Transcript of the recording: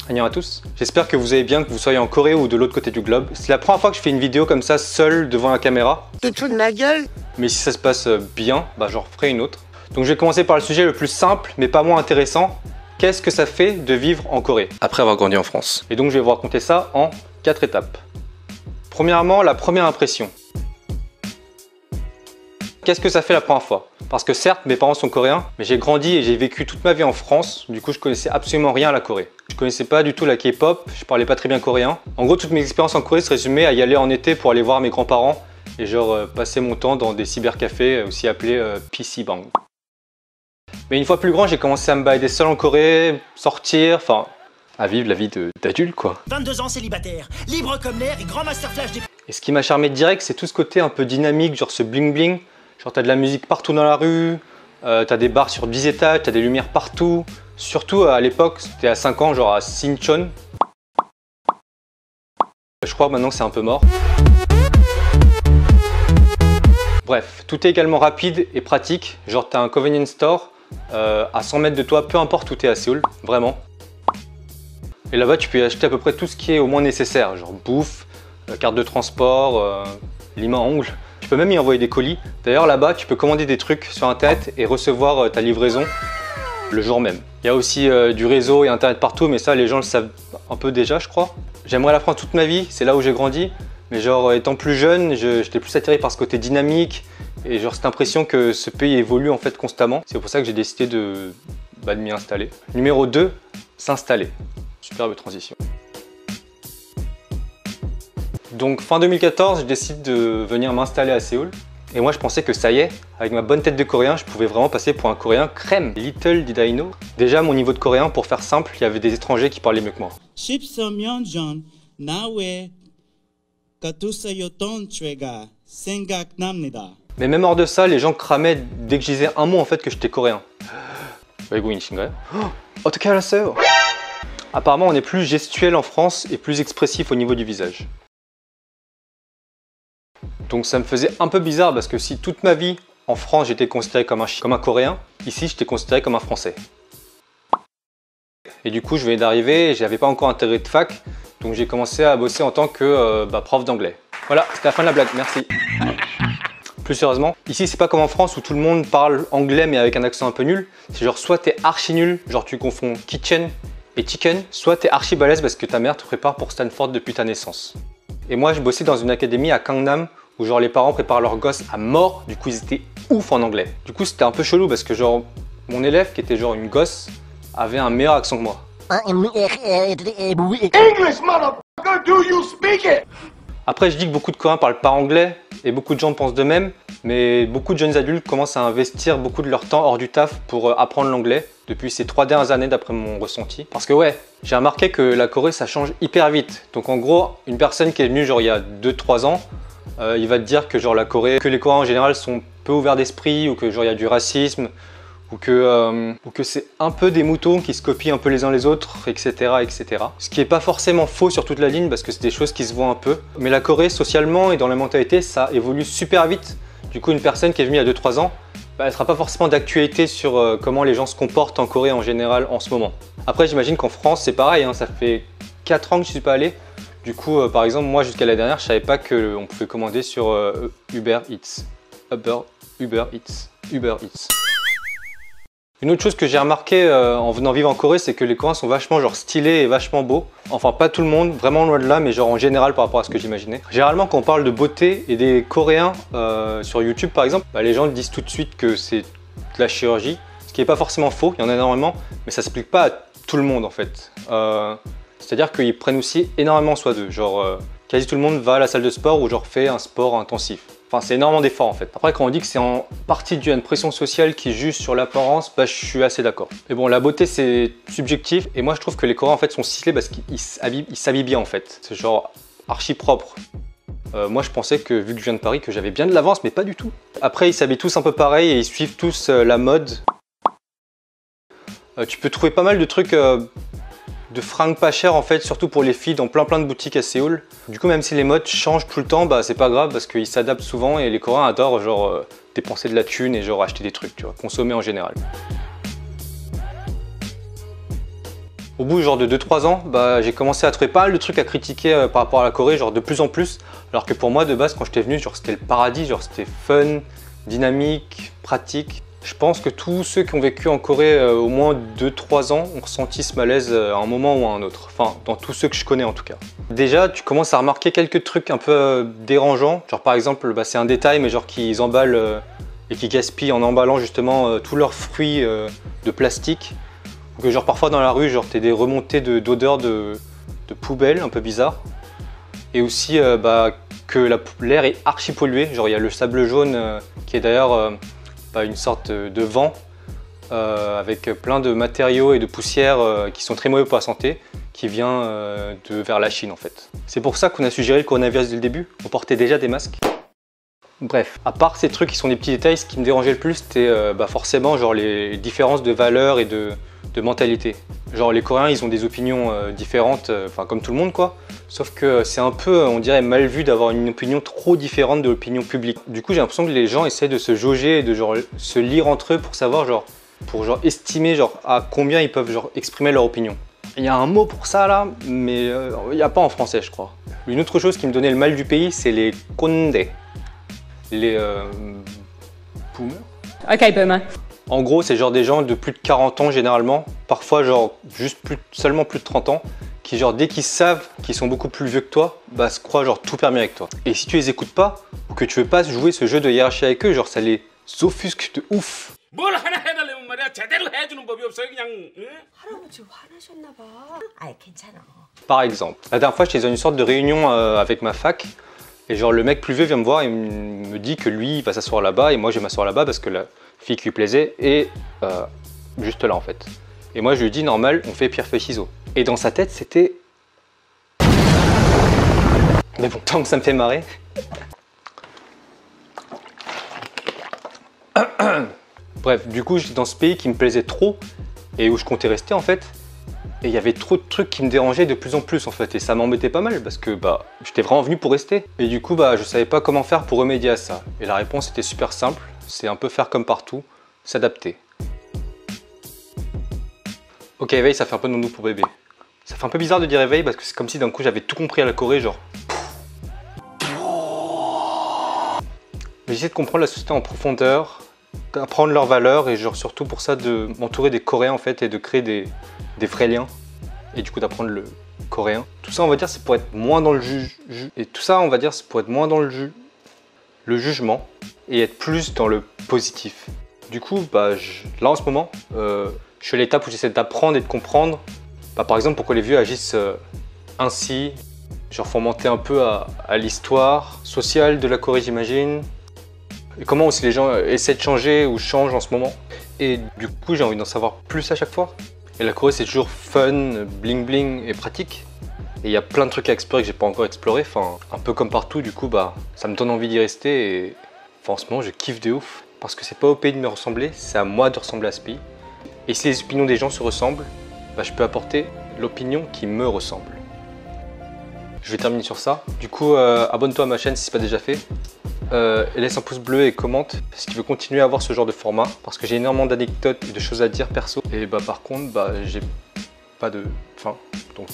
Annyeong à tous, j'espère que vous allez bien, que vous soyez en Corée ou de l'autre côté du globe. C'est la première fois que je fais une vidéo comme ça, seul devant la caméra. Tu te fous de ma gueule? Mais si ça se passe bien, bah j'en referai une autre. Donc je vais commencer par le sujet le plus simple, mais pas moins intéressant. Qu'est-ce que ça fait de vivre en Corée après avoir grandi en France? Et donc je vais vous raconter ça en 4 étapes. Premièrement, la première impression. Qu'est-ce que ça fait la première fois? Parce que certes, mes parents sont coréens, mais j'ai grandi et j'ai vécu toute ma vie en France. Du coup, je connaissais absolument rien à la Corée. Je connaissais pas du tout la K-pop, je parlais pas très bien coréen. En gros, toutes mes expériences en Corée se résumaient à y aller en été pour aller voir mes grands-parents et genre passer mon temps dans des cybercafés, aussi appelés PC Bang. Mais une fois plus grand, j'ai commencé à me balader seul en Corée, sortir, enfin, à vivre la vie d'adulte quoi. 22 ans célibataire, libre comme l'air et grand master flash des... Et ce qui m'a charmé direct, c'est tout ce côté un peu dynamique, genre ce bling bling. Genre t'as de la musique partout dans la rue, t'as des bars sur 10 étages, t'as des lumières partout. Surtout à l'époque, c'était à 5 ans, genre à Sinchon. Je crois maintenant que c'est un peu mort. Bref, tout est également rapide et pratique. Genre t'as un convenience store à 100 mètres de toi, peu importe où t'es à Séoul, vraiment. Et là-bas tu peux acheter à peu près tout ce qui est au moins nécessaire, genre bouffe, carte de transport, lime à ongles. Tu peux même y envoyer des colis. D'ailleurs là-bas, tu peux commander des trucs sur internet et recevoir ta livraison le jour même. Il y a aussi du réseau et internet partout, mais ça les gens le savent un peu déjà je crois. J'aimerais la France toute ma vie, c'est là où j'ai grandi. Mais genre étant plus jeune, j'étais plus attiré par ce côté dynamique et genre cette impression que ce pays évolue en fait constamment. C'est pour ça que j'ai décidé de m'y installer. Numéro 2, s'installer. Superbe transition. Donc fin 2014, je décide de venir m'installer à Séoul. Et moi je pensais que ça y est, avec ma bonne tête de coréen, je pouvais vraiment passer pour un coréen crème. Little did I know. Déjà mon niveau de coréen, pour faire simple, il y avait des étrangers qui parlaient mieux que moi. Mais même hors de ça, les gens cramaient dès que je disais un mot en fait que j'étais coréen. Apparemment on est plus gestuel en France et plus expressif au niveau du visage. Donc ça me faisait un peu bizarre parce que si toute ma vie en France j'étais considéré comme un Coréen, ici j'étais considéré comme un Français. Et du coup je venais d'arriver et j'avais pas encore intégré de fac, donc j'ai commencé à bosser en tant que prof d'anglais. Voilà, c'était la fin de la blague, merci. Plus sérieusement, ici c'est pas comme en France où tout le monde parle anglais mais avec un accent un peu nul. C'est genre soit t'es archi nul, genre tu confonds kitchen et chicken, soit t'es archi balèze parce que ta mère te prépare pour Stanford depuis ta naissance. Et moi je bossais dans une académie à Gangnam où genre les parents préparent leurs gosses à mort, du coup ils étaient ouf en anglais. Du coup c'était un peu chelou parce que genre mon élève qui était genre une gosse avait un meilleur accent que moi. English, motherfucker, do you speak it? Après je dis que beaucoup de Coréens parlent pas anglais et beaucoup de gens pensent de même, mais beaucoup de jeunes adultes commencent à investir beaucoup de leur temps hors du taf pour apprendre l'anglais depuis ces 3 dernières années d'après mon ressenti. Parce que ouais, j'ai remarqué que la Corée ça change hyper vite. Donc en gros, une personne qui est venue genre il y a 2-3 ans, il va te dire que genre la Corée, que les Coréens en général sont peu ouverts d'esprit ou que genre il y a du racisme ou que c'est un peu des moutons qui se copient un peu les uns les autres, etc. etc. Ce qui n'est pas forcément faux sur toute la ligne parce que c'est des choses qui se voient un peu. Mais la Corée, socialement et dans la mentalité, ça évolue super vite. Du coup, une personne qui est venue il y a 2-3 ans, elle ne sera pas forcément d'actualité sur comment les gens se comportent en Corée en général en ce moment. Après, j'imagine qu'en France, c'est pareil, hein, ça fait 4 ans que je ne suis pas allé. Du coup, par exemple, moi jusqu'à l'année dernière, je ne savais pas qu'on pouvait commander sur Uber Eats. Uber Eats. Une autre chose que j'ai remarqué en venant vivre en Corée, c'est que les Coréens sont vachement genre stylés et vachement beaux. Enfin pas tout le monde, vraiment loin de là, mais genre en général par rapport à ce que j'imaginais. Généralement quand on parle de beauté et des Coréens sur YouTube par exemple, les gens disent tout de suite que c'est de la chirurgie, ce qui n'est pas forcément faux, il y en a énormément, mais ça s'applique pas à tout le monde en fait. C'est-à-dire qu'ils prennent aussi énormément soin d'eux, genre quasi tout le monde va à la salle de sport ou genre fait un sport intensif. Enfin, c'est énormément d'efforts en fait. Après, quand on dit que c'est en partie dû à une pression sociale qui juge sur l'apparence, je suis assez d'accord. Mais bon, la beauté c'est subjectif et moi je trouve que les Coréens en fait sont stylés parce qu'ils s'habillent bien en fait. C'est genre archi propre. Moi je pensais que vu que je viens de Paris que j'avais bien de l'avance mais pas du tout. Après ils s'habillent tous un peu pareil et ils suivent tous la mode. Tu peux trouver pas mal de trucs de fringues pas chères en fait, surtout pour les filles dans plein de boutiques à Séoul. Du coup même si les modes changent tout le temps, c'est pas grave parce qu'ils s'adaptent souvent et les Coréens adorent genre dépenser de la thune et genre acheter des trucs, tu vois, consommer en général. Au bout genre de 2-3 ans, bah, j'ai commencé à trouver pas mal de trucs à critiquer par rapport à la Corée, genre de plus en plus. Alors que pour moi de base quand j'étais venu, genre c'était le paradis, genre c'était fun, dynamique, pratique. Je pense que tous ceux qui ont vécu en Corée au moins 2-3 ans ont ressenti ce malaise à un moment ou à un autre. Enfin, dans tous ceux que je connais en tout cas. Déjà, tu commences à remarquer quelques trucs un peu dérangeants. Genre par exemple, bah, c'est un détail, mais genre qu'ils emballent et qu'ils gaspillent en emballant justement tous leurs fruits de plastique. Que genre parfois dans la rue, genre t'as des remontées d'odeurs de poubelles un peu bizarres. Et aussi bah, que l'air est archi pollué. Genre il y a le sable jaune qui est d'ailleurs une sorte de vent avec plein de matériaux et de poussières qui sont très mauvais pour la santé, qui vient vers la Chine en fait. C'est pour ça qu'on a suggéré le coronavirus dès le début, on portait déjà des masques. Bref, à part ces trucs qui sont des petits détails, ce qui me dérangeait le plus c'était forcément genre les différences de valeurs et de mentalité. Genre les Coréens ils ont des opinions différentes, comme tout le monde quoi. Sauf que c'est un peu, on dirait, mal vu d'avoir une opinion trop différente de l'opinion publique. Du coup j'ai l'impression que les gens essaient de se jauger et de genre se lire entre eux pour savoir pour estimer à combien ils peuvent exprimer leur opinion. Il y a un mot pour ça là, mais il n'y a pas en français je crois. Une autre chose qui me donnait le mal du pays, c'est les Kondé. Les boomers. Ok, boomer. En gros, c'est genre des gens de plus de 40 ans généralement, parfois seulement plus de 30 ans, qui dès qu'ils savent qu'ils sont beaucoup plus vieux que toi, bah se croient tout permis avec toi. Et si tu les écoutes pas, ou que tu veux pas jouer ce jeu de hiérarchie avec eux, ça les offusque de ouf. Par exemple, la dernière fois j'étais dans une sorte de réunion avec ma fac, et le mec plus vieux vient me voir et me dit que lui il va s'asseoir là-bas et moi je vais m'asseoir là-bas parce que la fille qui lui plaisait est juste là en fait. Et moi je lui dis normal, on fait pierre feuille ciseaux. Et dans sa tête c'était... Mais bon, tant que ça me fait marrer. Bref, du coup j'étais dans ce pays qui me plaisait trop et où je comptais rester en fait. Et il y avait trop de trucs qui me dérangeaient de plus en plus en fait, et ça m'embêtait pas mal parce que j'étais vraiment venu pour rester. Et du coup je savais pas comment faire pour remédier à ça. Et la réponse était super simple, c'est un peu faire comme partout, s'adapter. Ok, éveil, ça fait un peu nounou pour bébé. Ça fait un peu bizarre de dire éveil parce que c'est comme si d'un coup j'avais tout compris à la Corée, Mais j'essaie de comprendre la société en profondeur, d'apprendre leurs valeurs et surtout pour ça de m'entourer des Coréens en fait et de créer des vrais liens et du coup d'apprendre le coréen. Tout ça on va dire c'est pour être moins dans le jugement et être plus dans le positif. Du coup là en ce moment je suis à l'étape où j'essaie d'apprendre et de comprendre par exemple pourquoi les vieux agissent ainsi, fomenter un peu à l'histoire sociale de la Corée j'imagine. Et comment aussi les gens essaient de changer ou changent en ce moment. Et du coup j'ai envie d'en savoir plus à chaque fois. Et la Corée c'est toujours fun, bling bling et pratique. Et il y a plein de trucs à explorer que j'ai pas encore exploré. Un peu comme partout du coup ça me donne envie d'y rester. Et en ce moment je kiffe de ouf. Parce que c'est pas au pays de me ressembler, c'est à moi de ressembler à ce pays. Et si les opinions des gens se ressemblent, je peux apporter l'opinion qui me ressemble. Je vais terminer sur ça. Du coup abonne-toi à ma chaîne si c'est pas déjà fait. Et laisse un pouce bleu et commente si tu veux continuer à avoir ce genre de format parce que j'ai énormément d'anecdotes et de choses à dire perso et par contre j'ai pas de fin donc